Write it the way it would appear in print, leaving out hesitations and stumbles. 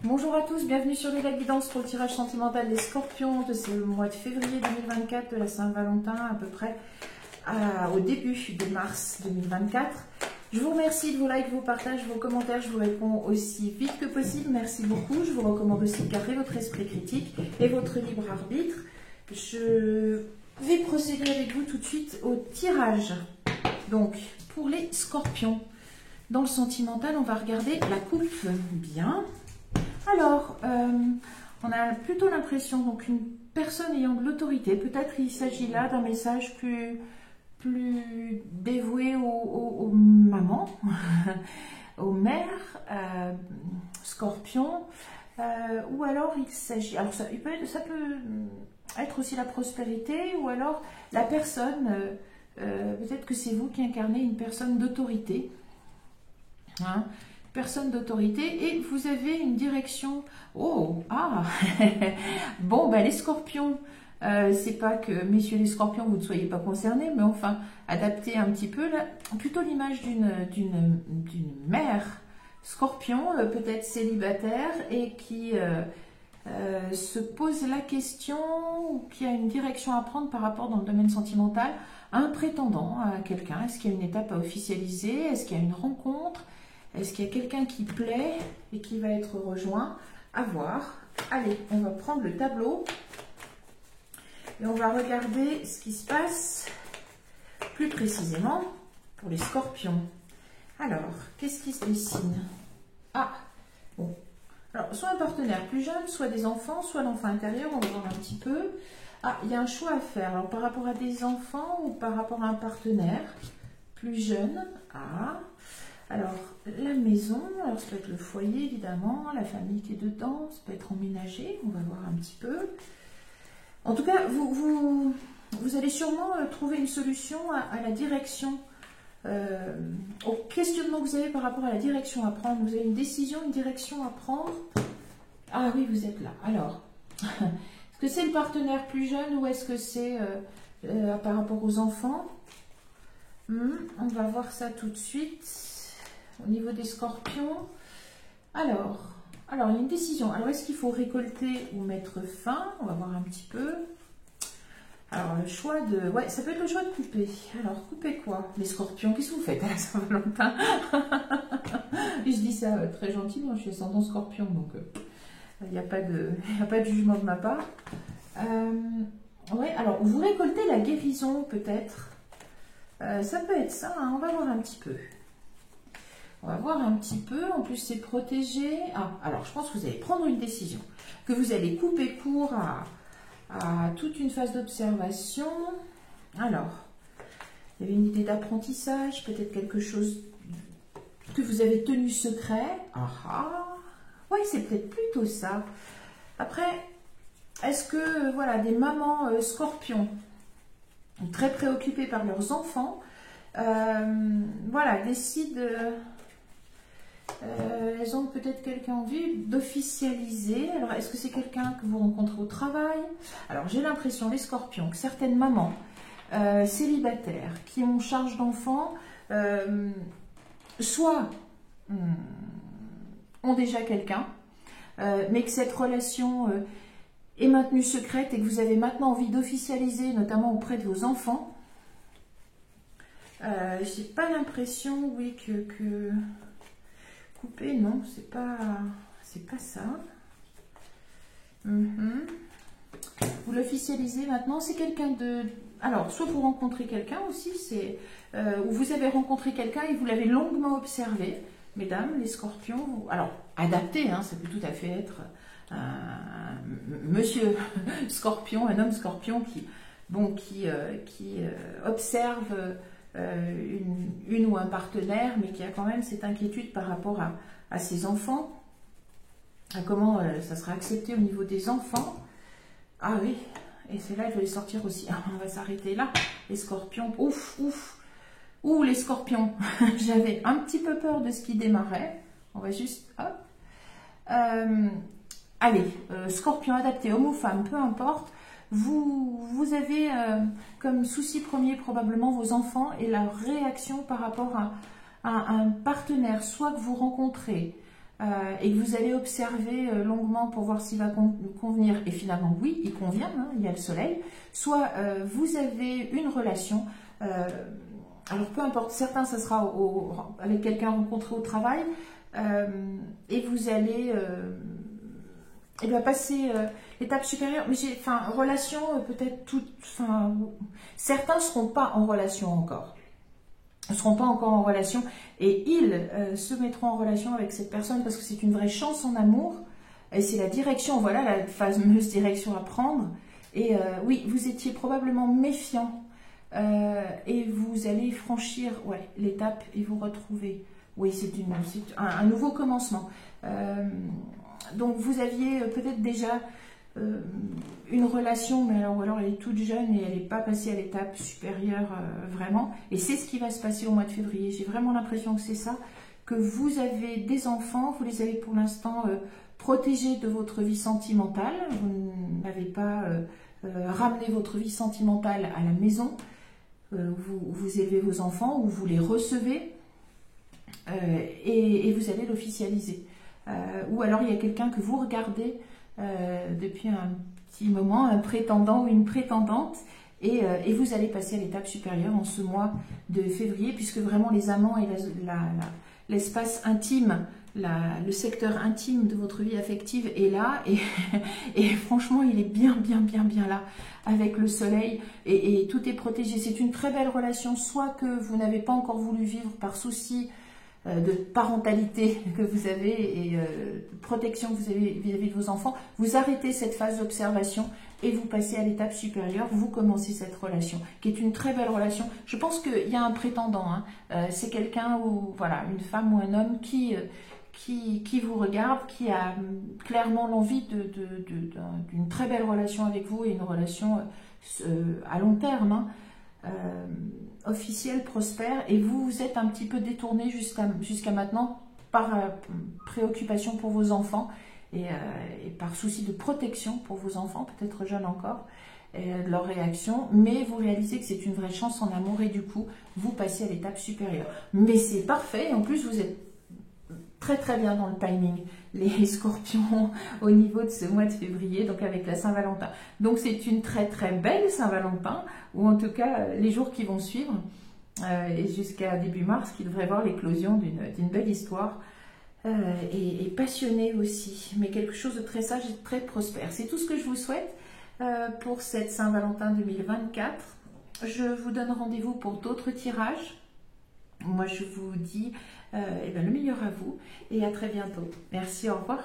Bonjour à tous, bienvenue sur la guidance pour le tirage sentimental des Scorpions de ce mois de février 2024, de la Saint-Valentin à peu près au début de mars 2024. Je vous remercie de vos likes, vos partages, vos commentaires, je vous réponds aussi vite que possible, merci beaucoup. Je vous recommande aussi de garder votre esprit critique et votre libre arbitre. Je vais procéder avec vous tout de suite au tirage. Donc, pour les Scorpions, dans le sentimental, on va regarder la coupe bien. Alors, on a plutôt l'impression, donc une personne ayant de l'autorité, peut-être il s'agit là d'un message plus dévoué aux mamans, aux mères, Scorpion, ou alors il s'agit, alors ça peut être aussi la prospérité, ou alors la personne, peut-être que c'est vous qui incarnez une personne d'autorité, hein, personne d'autorité, et vous avez une direction. Oh, ah bon, ben les Scorpions, c'est pas que, messieurs les Scorpions, vous ne soyez pas concernés, mais enfin, adaptez un petit peu, là, plutôt l'image d'une mère Scorpion, peut-être célibataire, et qui se pose la question, ou qui a une direction à prendre par rapport dans le domaine sentimental, à un prétendant, à quelqu'un. Est-ce qu'il y a une étape à officialiser? Est-ce qu'il y a une rencontre? Est-ce qu'il y a quelqu'un qui plaît et qui va être rejoint? À voir. Allez, on va prendre le tableau et on va regarder ce qui se passe plus précisément pour les Scorpions. Alors, qu'est-ce qui se dessine? Ah, bon. Alors, soit un partenaire plus jeune, soit des enfants, soit l'enfant intérieur, on va voir un petit peu. Ah, il y a un choix à faire. Alors, par rapport à des enfants ou par rapport à un partenaire plus jeune? Ah, alors, la maison, alors ça peut être le foyer évidemment, la famille qui est dedans, ça peut être emménagé, on va voir un petit peu. En tout cas, vous allez sûrement trouver une solution à la direction, au questionnement que vous avez par rapport à la direction à prendre. Vous avez une décision, une direction à prendre. Ah oui, vous êtes là. Alors, est-ce que c'est le partenaire plus jeune ou est-ce que c'est par rapport aux enfants? On va voir ça tout de suite. Au niveau des Scorpions, alors il y a une décision. Alors, est-ce qu'il faut récolter ou mettre fin? On va voir un petit peu. Alors, le choix de... Ouais, ça peut être le choix de couper. Alors, couper quoi? Les Scorpions, qu'est-ce que vous faites à la Saint-Valentin? Je dis ça très gentiment, je suis ascendant Scorpion, donc il n'y a pas de jugement de ma part. Ouais, alors, vous récoltez la guérison, peut-être. Ça peut être ça, hein, on va voir un petit peu. On va voir un petit peu, en plus c'est protégé. Ah, alors je pense que vous allez prendre une décision, que vous allez couper court à toute une phase d'observation. Alors, il y avait une idée d'apprentissage, peut-être quelque chose que vous avez tenu secret. Ah ah, oui, c'est peut-être plutôt ça. Après, est-ce que, voilà, des mamans Scorpions, très préoccupées par leurs enfants, voilà, décident... elles ont peut-être quelqu'un en vue d'officialiser. Alors, est-ce que c'est quelqu'un que vous rencontrez au travail? Alors, j'ai l'impression, les Scorpions, que certaines mamans célibataires qui ont charge d'enfants, soit ont déjà quelqu'un, mais que cette relation est maintenue secrète et que vous avez maintenant envie d'officialiser, notamment auprès de vos enfants. J'ai pas l'impression, oui, que couper, non, c'est pas ça. Vous l'officialisez maintenant, c'est quelqu'un de... Alors, soit vous rencontrez quelqu'un aussi, ou vous avez rencontré quelqu'un et vous l'avez longuement observé. Mesdames, les Scorpions, alors, adapté, hein, ça peut tout à fait être un monsieur Scorpion, un homme Scorpion qui observe... une ou un partenaire, mais qui a quand même cette inquiétude par rapport à ses enfants, à comment ça sera accepté au niveau des enfants. Ah oui, et c'est là, je vais les sortir aussi. On va s'arrêter là. Les Scorpions, ouf, ouf. Ouh, les Scorpions, j'avais un petit peu peur de ce qui démarrait. On va juste, hop. Allez, Scorpion adapté, homme ou femme, peu importe. Vous avez comme souci premier probablement vos enfants et leur réaction par rapport à un partenaire, soit que vous rencontrez, et que vous allez observer longuement pour voir s'il va convenir, et finalement oui, il convient, hein, il y a le soleil, soit vous avez une relation, alors peu importe, certains ça sera avec quelqu'un rencontré au travail, et vous allez passer l'étape supérieure, mais relation peut-être certains ne seront pas en relation encore. Ne seront pas encore en relation et ils se mettront en relation avec cette personne parce que c'est une vraie chance en amour et c'est la direction, voilà la fameuse direction à prendre et oui, vous étiez probablement méfiant et vous allez franchir l'étape et vous retrouver. Oui, c'est un nouveau commencement. Donc vous aviez peut-être déjà une relation, mais alors elle est toute jeune et elle n'est pas passée à l'étape supérieure vraiment. Et c'est ce qui va se passer au mois de février. J'ai vraiment l'impression que c'est ça, que vous avez des enfants, vous les avez pour l'instant protégés de votre vie sentimentale. Vous n'avez pas ramené votre vie sentimentale à la maison. Vous élevez vos enfants ou vous les recevez et vous allez l'officialiser. Ou alors il y a quelqu'un que vous regardez depuis un petit moment, un prétendant ou une prétendante, et vous allez passer à l'étape supérieure en ce mois de février, puisque vraiment les amants et l'espace intime, le secteur intime de votre vie affective est là, et franchement il est bien là, avec le soleil, et tout est protégé. C'est une très belle relation, soit que vous n'avez pas encore voulu vivre par souci de parentalité que vous avez et de protection que vous avez vis-à-vis de vos enfants, vous arrêtez cette phase d'observation et vous passez à l'étape supérieure, vous commencez cette relation, qui est une très belle relation. Je pense qu'il y a un prétendant, hein. C'est quelqu'un, voilà, une femme ou un homme qui vous regarde, qui a clairement l'envie d'une très belle relation avec vous et une relation à long terme, hein. Officiel, prospère, et vous vous êtes un petit peu détourné jusqu'à maintenant par préoccupation pour vos enfants et par souci de protection pour vos enfants, peut-être jeunes encore, de leur réaction, mais vous réalisez que c'est une vraie chance en amour et du coup vous passez à l'étape supérieure. Mais c'est parfait, et en plus vous êtes très bien dans le timing, les scorpions, au niveau de ce mois de février, donc avec la Saint-Valentin. Donc c'est une très belle Saint-Valentin, ou en tout cas les jours qui vont suivre, et jusqu'à début mars, qui devrait voir l'éclosion d'une belle histoire, et passionnée aussi, mais quelque chose de très sage et de très prospère. C'est tout ce que je vous souhaite pour cette Saint-Valentin 2024. Je vous donne rendez-vous pour d'autres tirages. Moi, je vous dis le meilleur à vous et à très bientôt. Merci, au revoir.